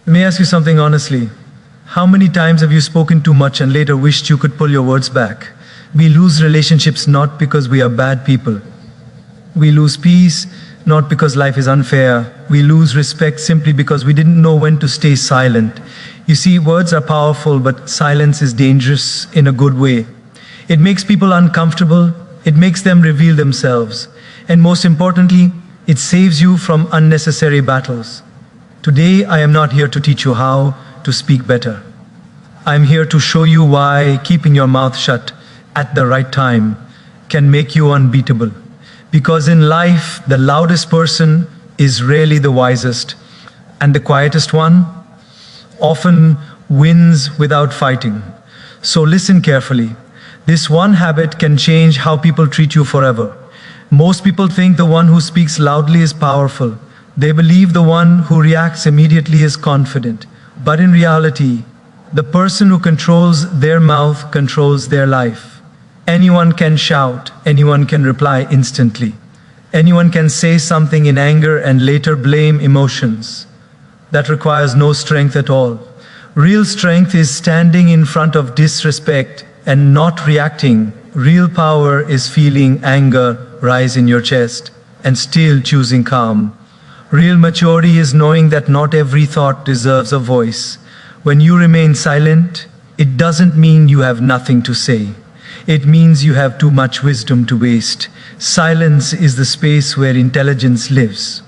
Let me ask you something honestly. How many times have you spoken too much and later wished you could pull your words back? We lose relationships not because we are bad people. We lose peace not because life is unfair. We lose respect simply because we didn't know when to stay silent. You see, words are powerful, but silence is dangerous in a good way. It makes people uncomfortable. It makes them reveal themselves. And most importantly, it saves you from unnecessary battles. Today, I am not here to teach you how to speak better. I am here to show you why keeping your mouth shut at the right time can make you unbeatable. Because in life, the loudest person is rarely the wisest, and the quietest one often wins without fighting. So listen carefully. This one habit can change how people treat you forever. Most people think the one who speaks loudly is powerful. They believe the one who reacts immediately is confident. But in reality, the person who controls their mouth controls their life. Anyone can shout, anyone can reply instantly. Anyone can say something in anger and later blame emotions. That requires no strength at all. Real strength is standing in front of disrespect and not reacting. Real power is feeling anger rise in your chest and still choosing calm. Real maturity is knowing that not every thought deserves a voice. When you remain silent, it doesn't mean you have nothing to say. It means you have too much wisdom to waste. Silence is the space where intelligence lives.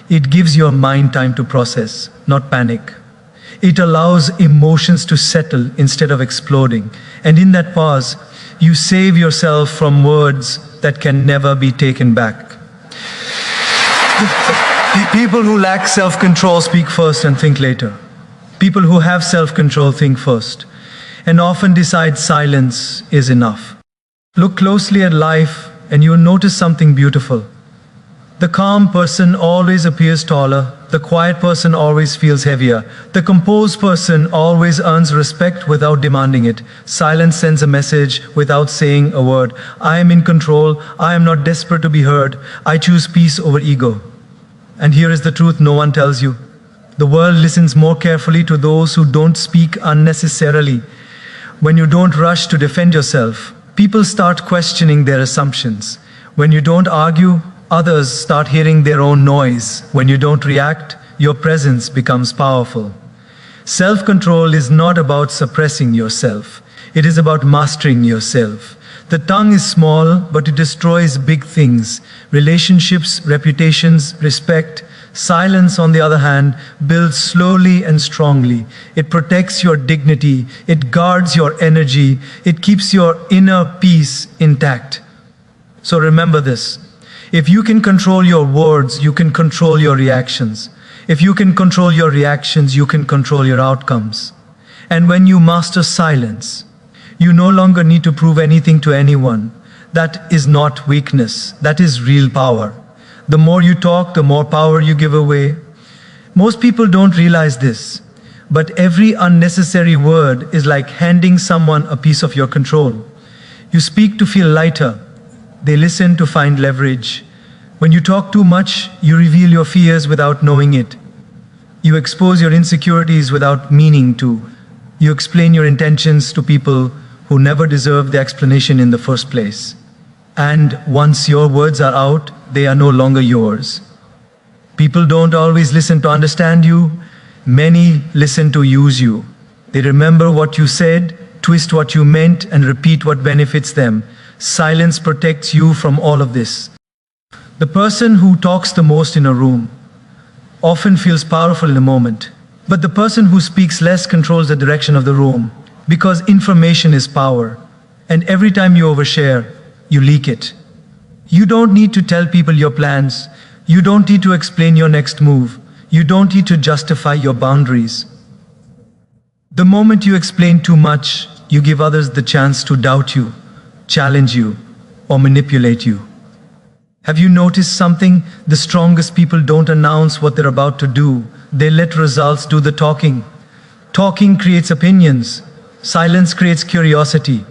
It gives your mind time to process, not panic. It allows emotions to settle instead of exploding. And in that pause, you save yourself from words that can never be taken back. People who lack self-control speak first and think later. People who have self-control think first and often decide silence is enough. Look closely at life and you'll notice something beautiful. The calm person always appears taller. The quiet person always feels heavier. The composed person always earns respect without demanding it. Silence sends a message without saying a word. I am in control. I am not desperate to be heard. I choose peace over ego. And here is the truth no one tells you. The world listens more carefully to those who don't speak unnecessarily. When you don't rush to defend yourself, people start questioning their assumptions. When you don't argue, others start hearing their own noise. When you don't react, your presence becomes powerful. Self-control is not about suppressing yourself. It is about mastering yourself. The tongue is small, but it destroys big things. Relationships, reputations, respect. Silence, on the other hand, builds slowly and strongly. It protects your dignity. It guards your energy. It keeps your inner peace intact. So remember this. If you can control your words, you can control your reactions. If you can control your reactions, you can control your outcomes. And when you master silence, you no longer need to prove anything to anyone. That is not weakness. That is real power. The more you talk, the more power you give away. Most people don't realize this, but every unnecessary word is like handing someone a piece of your control. You speak to feel lighter. They listen to find leverage. When you talk too much, you reveal your fears without knowing it. You expose your insecurities without meaning to. You explain your intentions to people who never deserved the explanation in the first place. And once your words are out, they are no longer yours. People don't always listen to understand you. Many listen to use you. They remember what you said, twist what you meant, and repeat what benefits them. Silence protects you from all of this. The person who talks the most in a room often feels powerful in a moment, but the person who speaks less controls the direction of the room, because information is power, and every time you overshare, you leak it. You don't need to tell people your plans. You don't need to explain your next move. You don't need to justify your boundaries. The moment you explain too much, you give others the chance to doubt you, challenge you, or manipulate you. Have you noticed something? The strongest people don't announce what they're about to do. They let results do the talking. Talking creates opinions. Silence creates curiosity.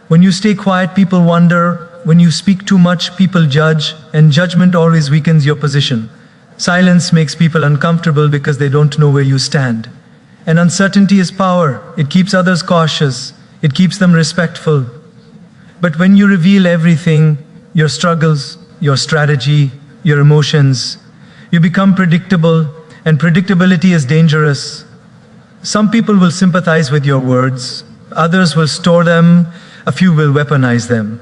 When you stay quiet, people wonder. When you speak too much, people judge, and judgment always weakens your position. Silence makes people uncomfortable because they don't know where you stand. And uncertainty is power. It keeps others cautious. It keeps them respectful. But when you reveal everything, your struggles, your strategy, your emotions, you become predictable, and predictability is dangerous. Some people will sympathize with your words, others will store them, a few will weaponize them.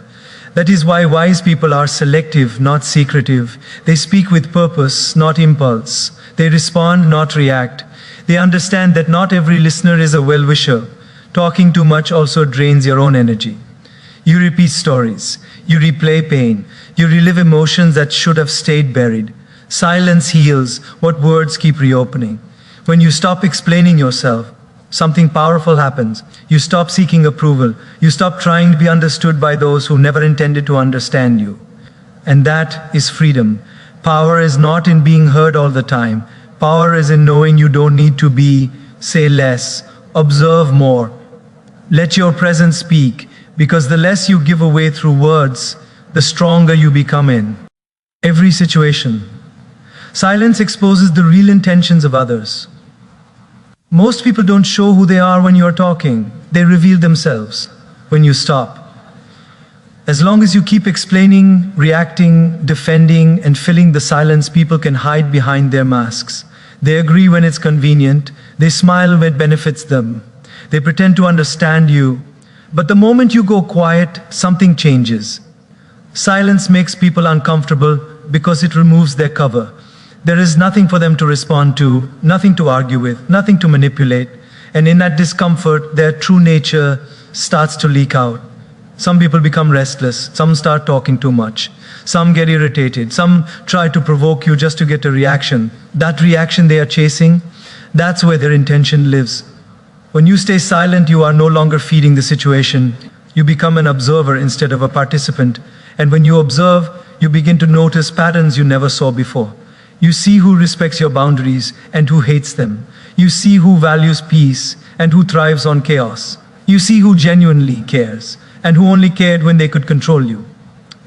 That is why wise people are selective, not secretive. They speak with purpose, not impulse. They respond, not react. They understand that not every listener is a well-wisher. Talking too much also drains your own energy. You repeat stories, you replay pain, you relive emotions that should have stayed buried. Silence heals what words keep reopening. When you stop explaining yourself, something powerful happens. You stop seeking approval. You stop trying to be understood by those who never intended to understand you. And that is freedom. Power is not in being heard all the time. Power is in knowing you don't need to be, say less, observe more. Let your presence speak, because the less you give away through words, the stronger you become in every situation. Silence exposes the real intentions of others. Most people don't show who they are when you're talking. They reveal themselves when you stop. As long as you keep explaining, reacting, defending, and filling the silence, people can hide behind their masks. They agree when it's convenient. They smile when it benefits them. They pretend to understand you. But the moment you go quiet, something changes. Silence makes people uncomfortable because it removes their cover. There is nothing for them to respond to, nothing to argue with, nothing to manipulate. And in that discomfort, their true nature starts to leak out. Some people become restless, some start talking too much, some get irritated, some try to provoke you just to get a reaction. That reaction they are chasing, that's where their intention lives. When you stay silent, you are no longer feeding the situation. You become an observer instead of a participant. And when you observe, you begin to notice patterns you never saw before. You see who respects your boundaries and who hates them. You see who values peace and who thrives on chaos. You see who genuinely cares and who only cared when they could control you.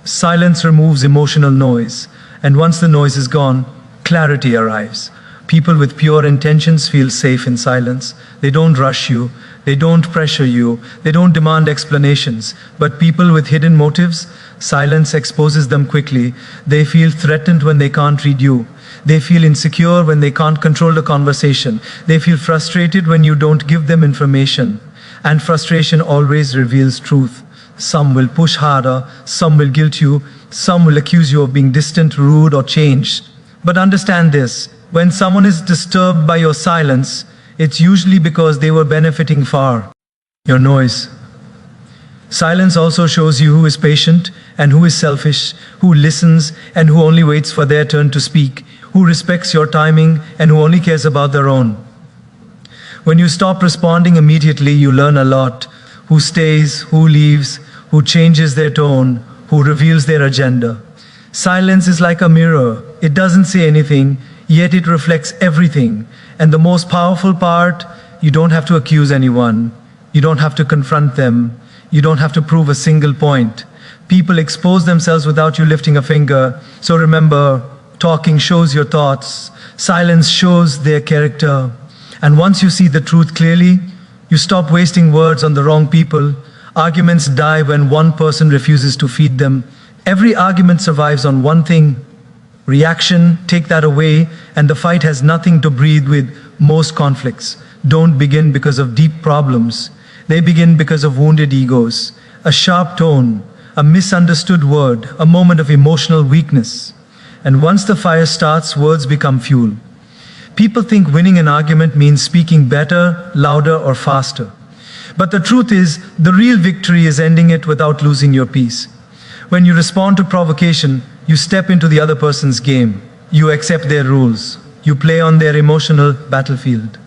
Silence removes emotional noise, and once the noise is gone, clarity arrives. People with pure intentions feel safe in silence. They don't rush you, they don't pressure you, they don't demand explanations. But people with hidden motives, silence exposes them quickly. They feel threatened when they can't read you. They feel insecure when they can't control the conversation. They feel frustrated when you don't give them information. And frustration always reveals truth. Some will push harder, some will guilt you, some will accuse you of being distant, rude, or changed. But understand this, when someone is disturbed by your silence, it's usually because they were benefiting far your noise. Silence also shows you who is patient and who is selfish, who listens and who only waits for their turn to speak, who respects your timing and who only cares about their own. When you stop responding immediately, you learn a lot. Who stays, who leaves, who changes their tone, who reveals their agenda. Silence is like a mirror. It doesn't say anything, yet it reflects everything. And the most powerful part, you don't have to accuse anyone. You don't have to confront them. You don't have to prove a single point. People expose themselves without you lifting a finger. So remember, talking shows your thoughts. Silence shows their character. And once you see the truth clearly, you stop wasting words on the wrong people. Arguments die when one person refuses to feed them. Every argument survives on one thing: reaction. Take that away, and the fight has nothing to breathe with. Most conflicts don't begin because of deep problems. They begin because of wounded egos, a sharp tone, a misunderstood word, a moment of emotional weakness. And once the fire starts, words become fuel. People think winning an argument means speaking better, louder, or faster. But the truth is, the real victory is ending it without losing your peace. When you respond to provocation, you step into the other person's game. You accept their rules. You play on their emotional battlefield.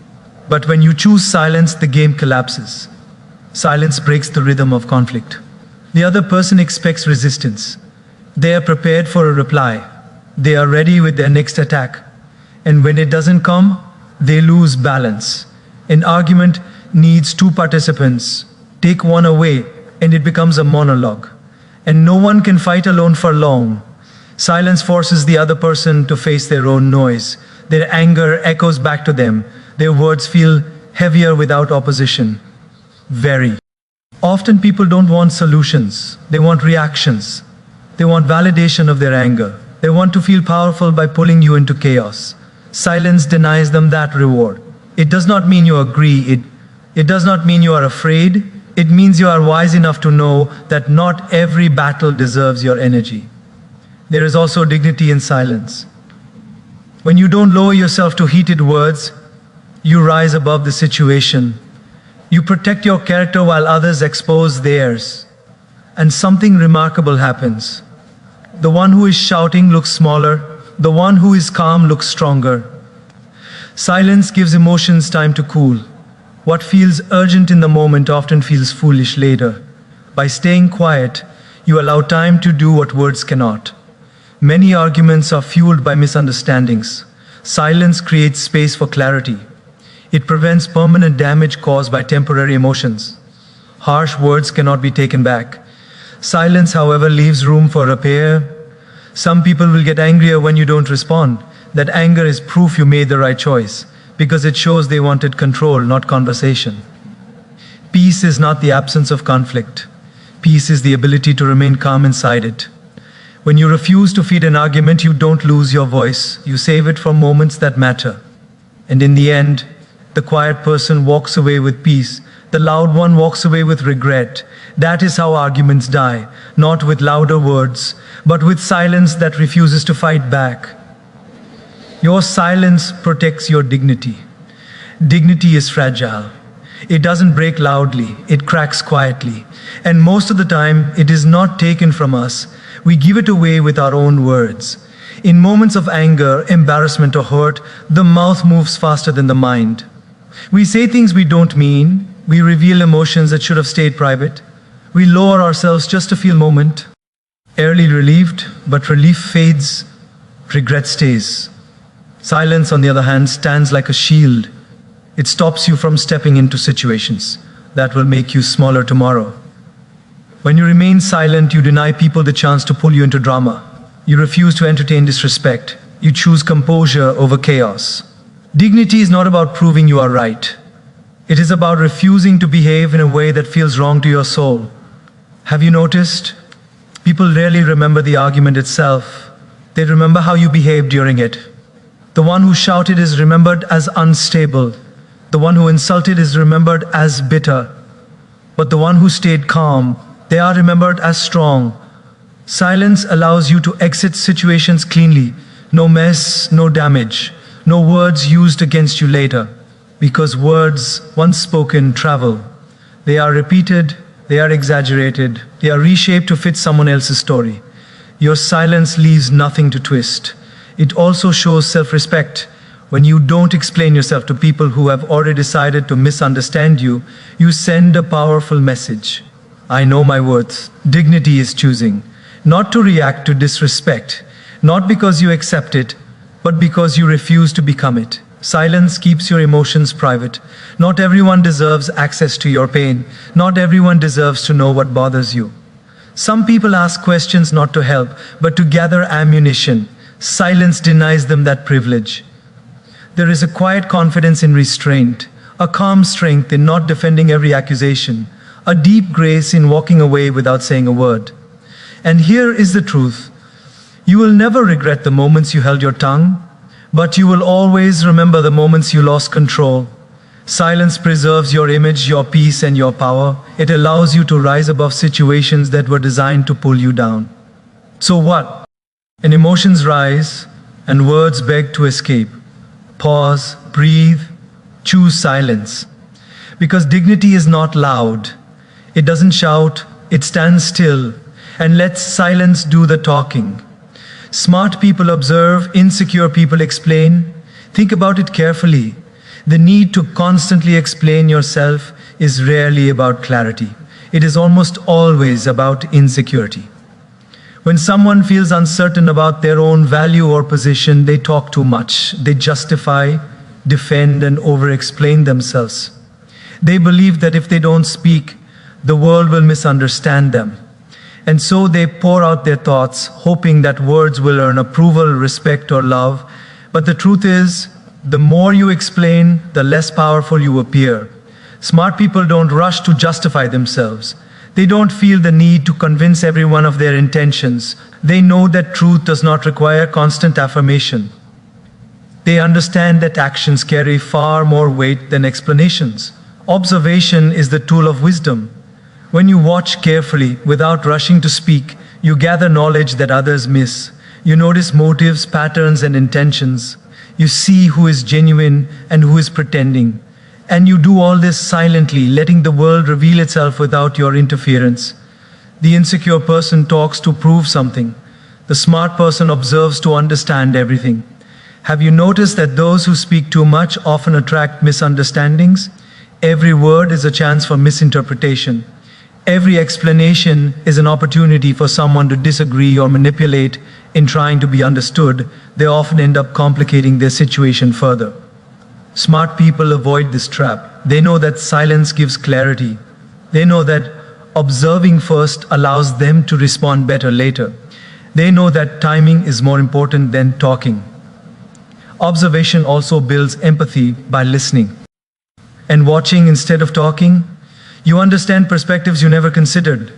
But when you choose silence, the game collapses. Silence breaks the rhythm of conflict. The other person expects resistance. They are prepared for a reply. They are ready with their next attack. And when it doesn't come, they lose balance. An argument needs two participants. Take one away, and it becomes a monologue. And no one can fight alone for long. Silence forces the other person to face their own noise. Their anger echoes back to them. Their words feel heavier without opposition. Very. Often people don't want solutions, they want reactions. They want validation of their anger. They want to feel powerful by pulling you into chaos. Silence denies them that reward. It does not mean you agree, it does not mean you are afraid. It means you are wise enough to know that not every battle deserves your energy. There is also dignity in silence. When you don't lower yourself to heated words, you rise above the situation. You protect your character while others expose theirs. And something remarkable happens. The one who is shouting looks smaller. The one who is calm looks stronger. Silence gives emotions time to cool. What feels urgent in the moment often feels foolish later. By staying quiet, you allow time to do what words cannot. Many arguments are fueled by misunderstandings. Silence creates space for clarity. It prevents permanent damage caused by temporary emotions. Harsh words cannot be taken back. Silence, however, leaves room for repair. Some people will get angrier when you don't respond. That anger is proof you made the right choice, because it shows they wanted control, not conversation. Peace is not the absence of conflict. Peace is the ability to remain calm inside it. When you refuse to feed an argument, you don't lose your voice. You save it for moments that matter. And in the end, the quiet person walks away with peace. The loud one walks away with regret. That is how arguments die, not with louder words, but with silence that refuses to fight back. Your silence protects your dignity. Dignity is fragile. It doesn't break loudly, it cracks quietly. And most of the time, it is not taken from us. We give it away with our own words. In moments of anger, embarrassment, or hurt, the mouth moves faster than the mind. We say things we don't mean. We reveal emotions that should have stayed private. We lower ourselves just to feel moment. Early relieved, but relief fades, regret stays. Silence, on the other hand, stands like a shield. It stops you from stepping into situations that will make you smaller tomorrow. When you remain silent, you deny people the chance to pull you into drama. You refuse to entertain disrespect. You choose composure over chaos. Dignity is not about proving you are right. It is about refusing to behave in a way that feels wrong to your soul. Have you noticed? People rarely remember the argument itself. They remember how you behaved during it. The one who shouted is remembered as unstable. The one who insulted is remembered as bitter. But the one who stayed calm, they are remembered as strong. Silence allows you to exit situations cleanly. No mess, no damage, no words used against you later. Because words, once spoken, travel. They are repeated, they are exaggerated, they are reshaped to fit someone else's story. Your silence leaves nothing to twist. It also shows self-respect. When you don't explain yourself to people who have already decided to misunderstand you, you send a powerful message. I know my worth. Dignity is choosing not to react to disrespect, not because you accept it, but because you refuse to become it. Silence keeps your emotions private. Not everyone deserves access to your pain. Not everyone deserves to know what bothers you. Some people ask questions not to help, but to gather ammunition. Silence denies them that privilege. There is a quiet confidence in restraint, a calm strength in not defending every accusation, a deep grace in walking away without saying a word. And here is the truth. You will never regret the moments you held your tongue, but you will always remember the moments you lost control. Silence preserves your image, your peace, and your power. It allows you to rise above situations that were designed to pull you down. So what? And emotions rise, and words beg to escape. Pause, breathe, choose silence. Because dignity is not loud. It doesn't shout, it stands still, and lets silence do the talking. Smart people observe, insecure people explain. Think about it carefully. The need to constantly explain yourself is rarely about clarity. It is almost always about insecurity. When someone feels uncertain about their own value or position, they talk too much. They justify, defend, and over-explain themselves. They believe that if they don't speak, the world will misunderstand them. And so they pour out their thoughts, hoping that words will earn approval, respect, or love. But the truth is, The more you explain, the less powerful you appear. Smart people don't rush to justify themselves. They don't feel the need to convince everyone of their intentions. They know that truth does not require constant affirmation. They understand that actions carry far more weight than explanations. Observation is the tool of wisdom. When you watch carefully, without rushing to speak, you gather knowledge that others miss. You notice motives, patterns, and intentions. You see who is genuine and who is pretending. And you do all this silently, letting the world reveal itself without your interference. The insecure person talks to prove something. The smart person observes to understand everything. Have you noticed that those who speak too much often attract misunderstandings? Every word is a chance for misinterpretation. Every explanation is an opportunity for someone to disagree or manipulate. In trying to be understood, they often end up complicating their situation further. Smart people avoid this trap. They know that silence gives clarity. They know that observing first allows them to respond better later. They know that timing is more important than talking. Observation also builds empathy by listening and watching instead of talking. You understand perspectives you never considered.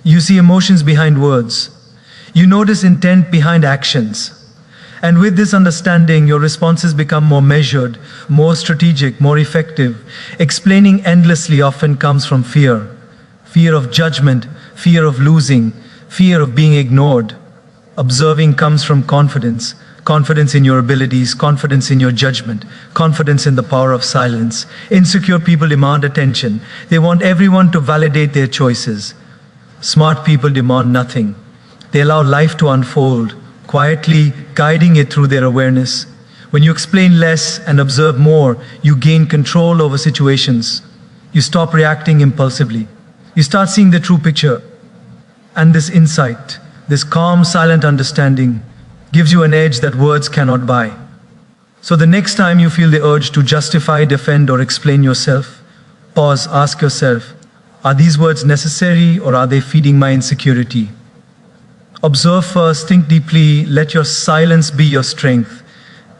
You see emotions behind words. You notice intent behind actions. And with this understanding, your responses become more measured, more strategic, more effective. Explaining endlessly often comes from fear. Fear of judgment, fear of losing, fear of being ignored. Observing comes from confidence. Confidence in your abilities, confidence in your judgment, confidence in the power of silence. Insecure people demand attention. They want everyone to validate their choices. Smart people demand nothing. They allow life to unfold, quietly guiding it through their awareness. When you explain less and observe more, you gain control over situations. You stop reacting impulsively. You start seeing the true picture. And this insight, this calm, silent understanding, gives you an edge that words cannot buy. So the next time you feel the urge to justify, defend, or explain yourself, pause, ask yourself, are these words necessary or are they feeding my insecurity? Observe first, think deeply, let your silence be your strength.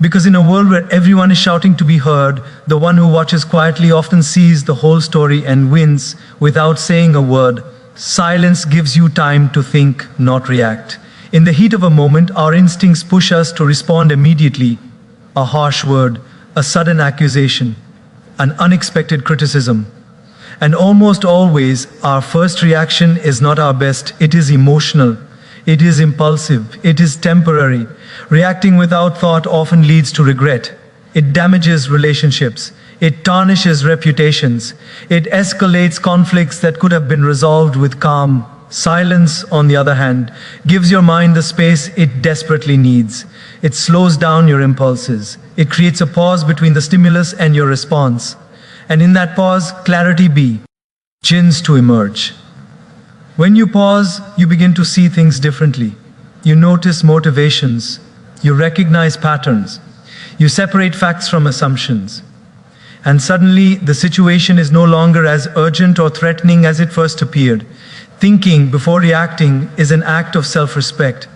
Because in a world where everyone is shouting to be heard, the one who watches quietly often sees the whole story and wins without saying a word. Silence gives you time to think, not react. In the heat of a moment, our instincts push us to respond immediately. A harsh word, a sudden accusation, an unexpected criticism. And almost always, our first reaction is not our best. It is emotional. It is impulsive. It is temporary. Reacting without thought often leads to regret. It damages relationships. It tarnishes reputations. It escalates conflicts that could have been resolved with calm. Silence, on the other hand, gives your mind the space it desperately needs. It slows down your impulses. It creates a pause between the stimulus and your response. And in that pause, clarity begins to emerge. When you pause, you begin to see things differently. You notice motivations. You recognize patterns. You separate facts from assumptions. And suddenly, the situation is no longer as urgent or threatening as it first appeared. Thinking before reacting is an act of self-respect.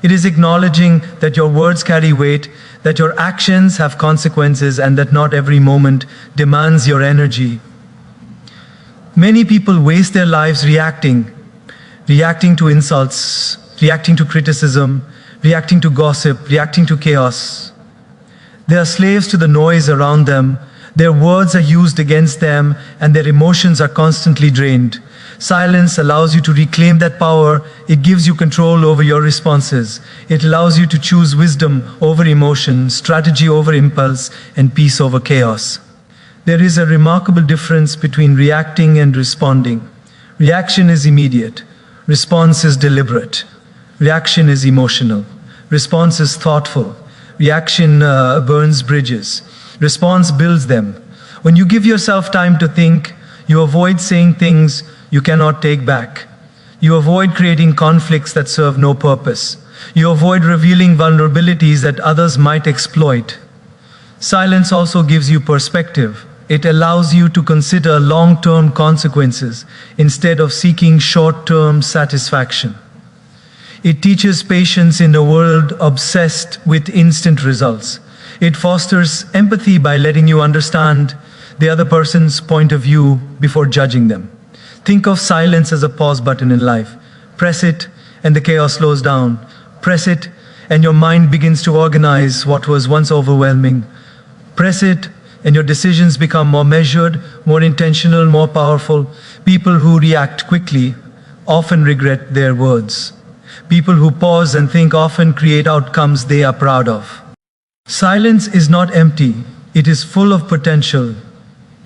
It is acknowledging that your words carry weight, that your actions have consequences, and that not every moment demands your energy. Many people waste their lives reacting to insults, reacting to criticism, reacting to gossip, reacting to chaos. They are slaves to the noise around them. Their words are used against them, and their emotions are constantly drained. Silence allows you to reclaim that power. It gives you control over your responses. It allows you to choose wisdom over emotion, strategy over impulse, and peace over chaos. There is a remarkable difference between reacting and responding. Reaction is immediate. Response is deliberate. Reaction is emotional. Response is thoughtful. Reaction burns bridges. Response builds them. When you give yourself time to think, you avoid saying things you cannot take back. You avoid creating conflicts that serve no purpose. You avoid revealing vulnerabilities that others might exploit. Silence also gives you perspective. It allows you to consider long-term consequences instead of seeking short-term satisfaction. It teaches patience in a world obsessed with instant results. It fosters empathy by letting you understand the other person's point of view before judging them. Think of silence as a pause button in life. Press it and the chaos slows down. Press it and your mind begins to organize what was once overwhelming. Press it and your decisions become more measured, more intentional, more powerful. People who react quickly often regret their words. People who pause and think often create outcomes they are proud of. Silence is not empty. It is full of potential.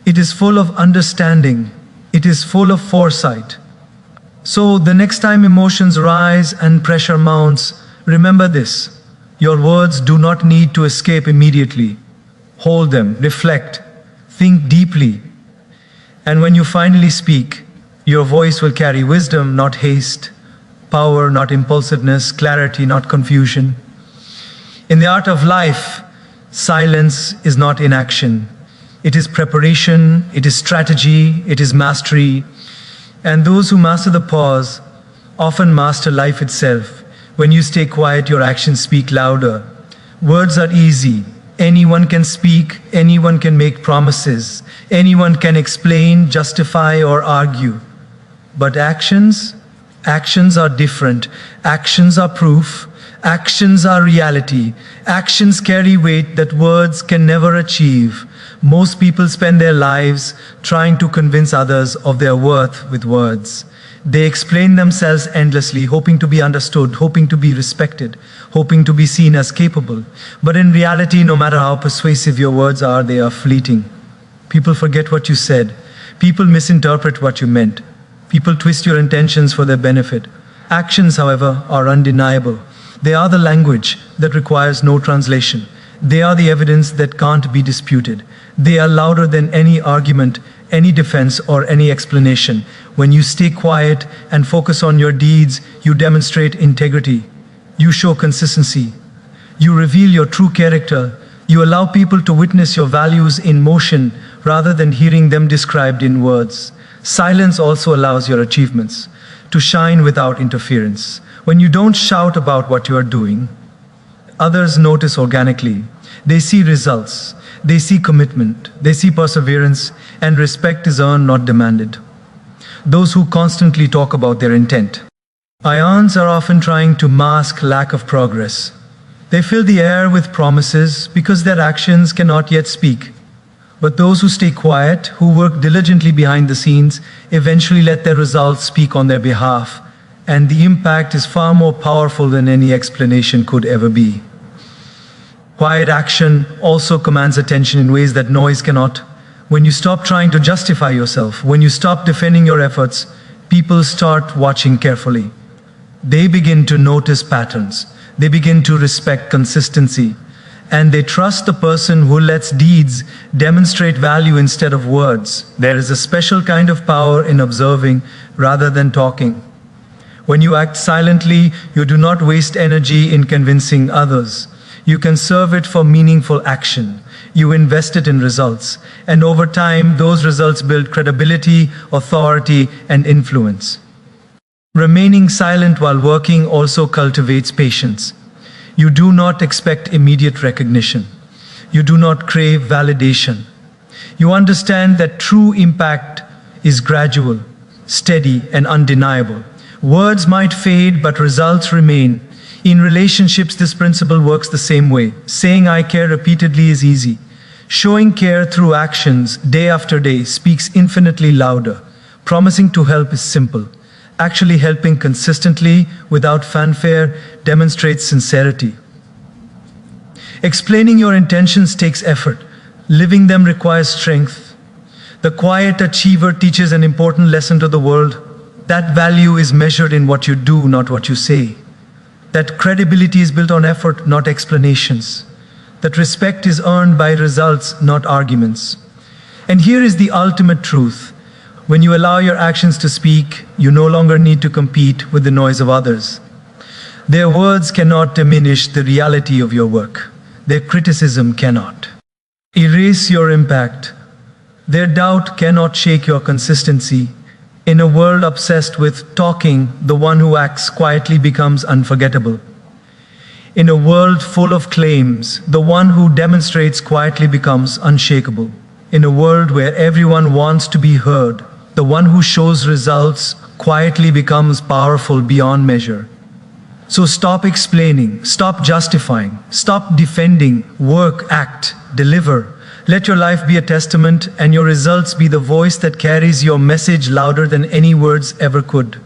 It is full of understanding. It is full of foresight. So the next time emotions rise and pressure mounts, remember this. Your words do not need to escape immediately. Hold them, reflect, think deeply. And when you finally speak, your voice will carry wisdom, not haste, power, not impulsiveness, clarity, not confusion. In the art of life, silence is not inaction. It is preparation, it is strategy, it is mastery. And those who master the pause often master life itself. When you stay quiet, your actions speak louder. Words are easy. Anyone can speak, anyone can make promises, anyone can explain, justify, or argue. But actions are different. Actions are proof. Actions are reality. Actions carry weight that words can never achieve. Most people spend their lives trying to convince others of their worth with words. They explain themselves endlessly, hoping to be understood, hoping to be respected, hoping to be seen as capable. But in reality, no matter how persuasive your words are, they are fleeting. People forget what you said. People misinterpret what you meant. People twist your intentions for their benefit. Actions, however, are undeniable. They are the language that requires no translation. They are the evidence that can't be disputed. They are louder than any argument, any defense, or any explanation. When you stay quiet and focus on your deeds, you demonstrate integrity. You show consistency. You reveal your true character. You allow people to witness your values in motion rather than hearing them described in words. Silence also allows your achievements to shine without interference. When you don't shout about what you are doing, others notice organically. They see results. They see commitment. They see perseverance, and respect is earned, not demanded. Those who constantly talk about their intent. Ions are often trying to mask lack of progress. They fill the air with promises because their actions cannot yet speak. But those who stay quiet, who work diligently behind the scenes, eventually let their results speak on their behalf. And the impact is far more powerful than any explanation could ever be. Quiet action also commands attention in ways that noise cannot. When you stop trying to justify yourself, when you stop defending your efforts, people start watching carefully. They begin to notice patterns. They begin to respect consistency. And they trust the person who lets deeds demonstrate value instead of words. There is a special kind of power in observing rather than talking. When you act silently, you do not waste energy in convincing others. You conserve it for meaningful action. You invest it in results. And over time, those results build credibility, authority, and influence. Remaining silent while working also cultivates patience. You do not expect immediate recognition. You do not crave validation. You understand that true impact is gradual, steady, and undeniable. Words might fade, but results remain. In relationships, this principle works the same way. Saying "I care" repeatedly is easy. Showing care through actions, day after day, speaks infinitely louder. Promising to help is simple. Actually helping consistently, without fanfare, demonstrates sincerity. Explaining your intentions takes effort. Living them requires strength. The quiet achiever teaches an important lesson to the world. That value is measured in what you do, not what you say. That credibility is built on effort, not explanations. That respect is earned by results, not arguments. And here is the ultimate truth. When you allow your actions to speak, you no longer need to compete with the noise of others. Their words cannot diminish the reality of your work. Their criticism cannot erase your impact. Their doubt cannot shake your consistency. In a world obsessed with talking, the one who acts quietly becomes unforgettable. In a world full of claims, the one who demonstrates quietly becomes unshakable. In a world where everyone wants to be heard, the one who shows results quietly becomes powerful beyond measure. So stop explaining, stop justifying, stop defending, work, act, deliver. Let your life be a testament and your results be the voice that carries your message louder than any words ever could.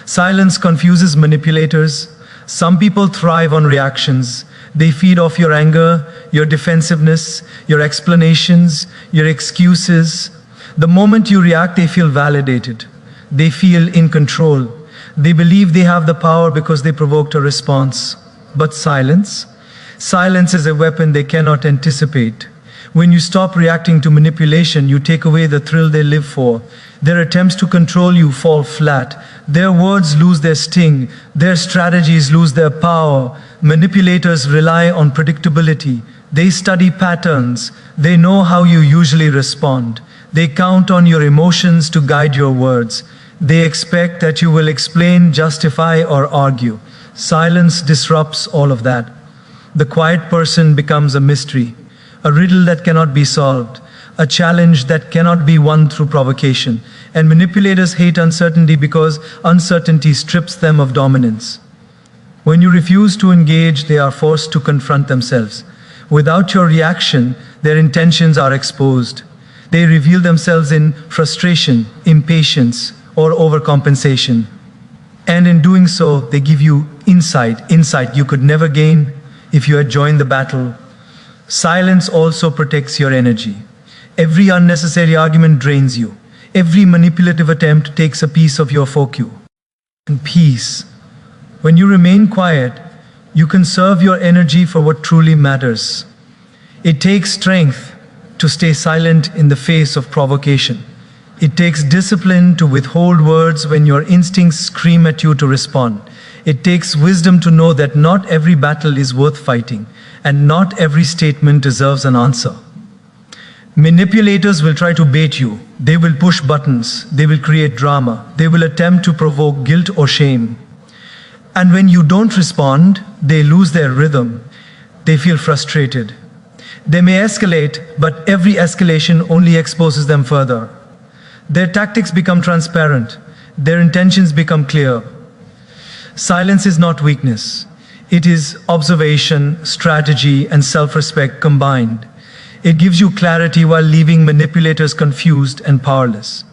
Silence confuses manipulators. Some people thrive on reactions. They feed off your anger, your defensiveness, your explanations, your excuses. The moment you react, they feel validated. They feel in control. They believe they have the power because they provoked a response. But silence? Silence is a weapon they cannot anticipate. When you stop reacting to manipulation, you take away the thrill they live for. Their attempts to control you fall flat. Their words lose their sting. Their strategies lose their power. Manipulators rely on predictability. They study patterns. They know how you usually respond. They count on your emotions to guide your words. They expect that you will explain, justify, or argue. Silence disrupts all of that. The quiet person becomes a mystery, a riddle that cannot be solved, a challenge that cannot be won through provocation. And manipulators hate uncertainty because uncertainty strips them of dominance. When you refuse to engage, they are forced to confront themselves. Without your reaction, their intentions are exposed. They reveal themselves in frustration, impatience, or overcompensation. And in doing so, they give you insight you could never gain if you had joined the battle. Silence also protects your energy. Every unnecessary argument drains you. Every manipulative attempt takes a piece of your focus. And peace. When you remain quiet, you conserve your energy for what truly matters. It takes strength to stay silent in the face of provocation. It takes discipline to withhold words when your instincts scream at you to respond. It takes wisdom to know that not every battle is worth fighting, and not every statement deserves an answer. Manipulators will try to bait you. They will push buttons. They will create drama. They will attempt to provoke guilt or shame. And when you don't respond, they lose their rhythm. They feel frustrated. They may escalate, but every escalation only exposes them further. Their tactics become transparent. Their intentions become clear. Silence is not weakness. It is observation, strategy, and self-respect combined. It gives you clarity while leaving manipulators confused and powerless.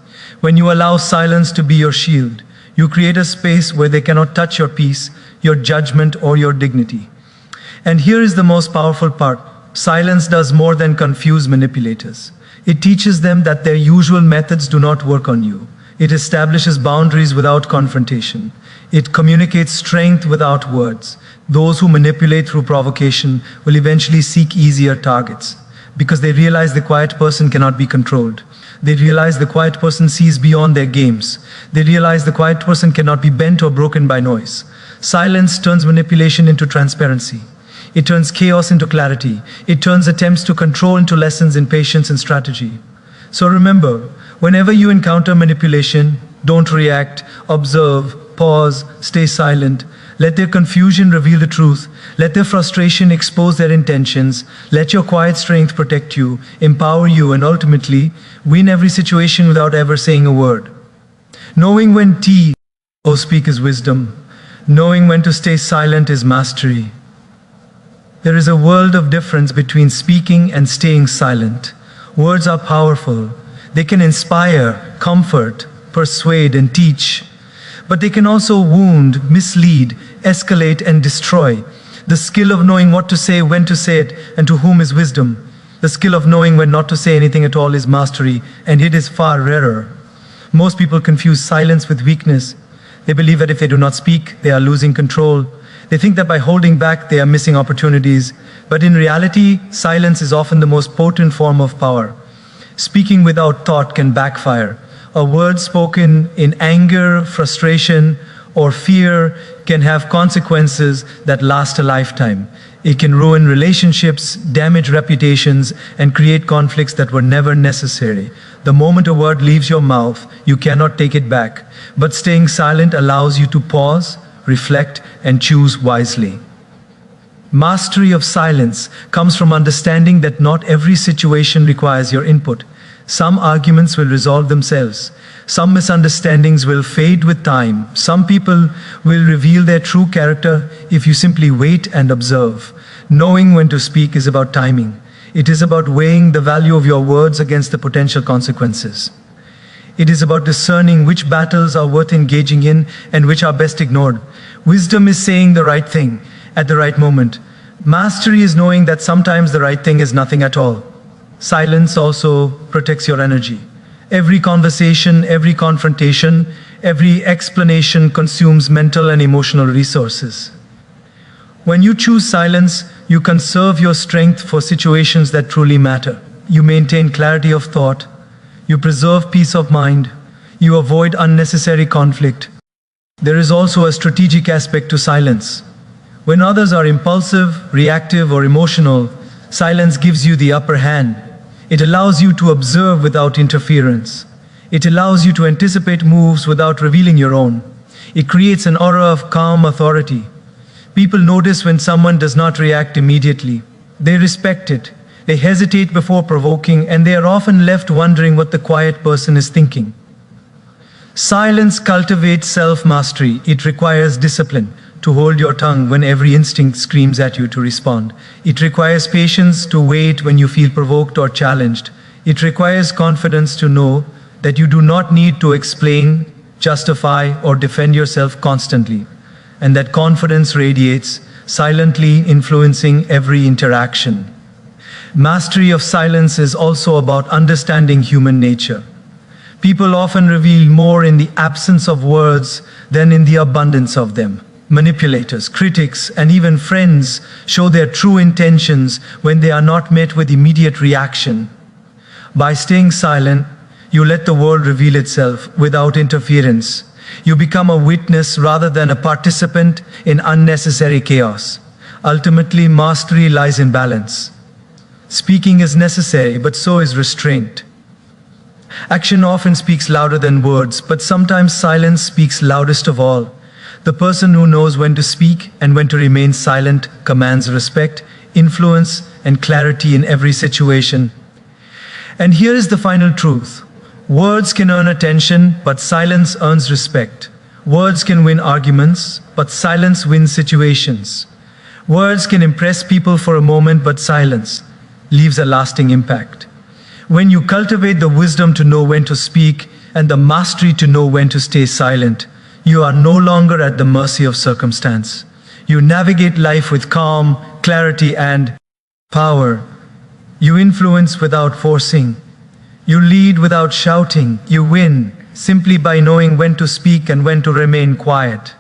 When you allow silence to be your shield, you create a space where they cannot touch your peace, your judgment, or your dignity. And here is the most powerful part. Silence does more than confuse manipulators. It teaches them that their usual methods do not work on you. It establishes boundaries without confrontation. It communicates strength without words. Those who manipulate through provocation will eventually seek easier targets because they realize the quiet person cannot be controlled. They realize the quiet person sees beyond their games. They realize the quiet person cannot be bent or broken by noise. Silence turns manipulation into transparency. It turns chaos into clarity. It turns attempts to control into lessons in patience and strategy. So remember, whenever you encounter manipulation, don't react, observe, pause, stay silent. Let their confusion reveal the truth. Let their frustration expose their intentions. Let your quiet strength protect you, empower you, and ultimately win every situation without ever saying a word. Knowing when to speak is wisdom. Knowing when to stay silent is mastery. There is a world of difference between speaking and staying silent. Words are powerful. They can inspire, comfort, persuade, and teach. But they can also wound, mislead, escalate, and destroy. The skill of knowing what to say, when to say it, and to whom is wisdom. The skill of knowing when not to say anything at all is mastery, and it is far rarer. Most people confuse silence with weakness. They believe that if they do not speak, they are losing control. They think that by holding back, they are missing opportunities. But in reality, silence is often the most potent form of power. Speaking without thought can backfire. A word spoken in anger, frustration, or fear can have consequences that last a lifetime. It can ruin relationships, damage reputations, and create conflicts that were never necessary. The moment a word leaves your mouth, you cannot take it back. But staying silent allows you to pause, reflect, and choose wisely. Mastery of silence comes from understanding that not every situation requires your input. Some arguments will resolve themselves. Some misunderstandings will fade with time. Some people will reveal their true character if you simply wait and observe. Knowing when to speak is about timing. It is about weighing the value of your words against the potential consequences. It is about discerning which battles are worth engaging in and which are best ignored. Wisdom is saying the right thing at the right moment. Mastery is knowing that sometimes the right thing is nothing at all. Silence also protects your energy. Every conversation, every confrontation, every explanation consumes mental and emotional resources. When you choose silence, you conserve your strength for situations that truly matter. You maintain clarity of thought. You preserve peace of mind. You avoid unnecessary conflict. There is also a strategic aspect to silence. When others are impulsive, reactive, or emotional, silence gives you the upper hand. It allows you to observe without interference. It allows you to anticipate moves without revealing your own. It creates an aura of calm authority. People notice when someone does not react immediately. They respect it. They hesitate before provoking, and they are often left wondering what the quiet person is thinking. Silence cultivates self-mastery. It requires discipline to hold your tongue when every instinct screams at you to respond. It requires patience to wait when you feel provoked or challenged. It requires confidence to know that you do not need to explain, justify, or defend yourself constantly, and that confidence radiates, silently influencing every interaction. Mastery of silence is also about understanding human nature. People often reveal more in the absence of words than in the abundance of them. Manipulators, critics, and even friends show their true intentions when they are not met with immediate reaction. By staying silent, you let the world reveal itself without interference. You become a witness rather than a participant in unnecessary chaos. Ultimately, mastery lies in balance. Speaking is necessary, but so is restraint. Action often speaks louder than words, but sometimes silence speaks loudest of all. The person who knows when to speak and when to remain silent commands respect, influence, and clarity in every situation. And here is the final truth. Words can earn attention, but silence earns respect. Words can win arguments, but silence wins situations. Words can impress people for a moment, but silence leaves a lasting impact. When you cultivate the wisdom to know when to speak and the mastery to know when to stay silent, you are no longer at the mercy of circumstance. You navigate life with calm, clarity, and power. You influence without forcing. You lead without shouting. You win simply by knowing when to speak and when to remain quiet.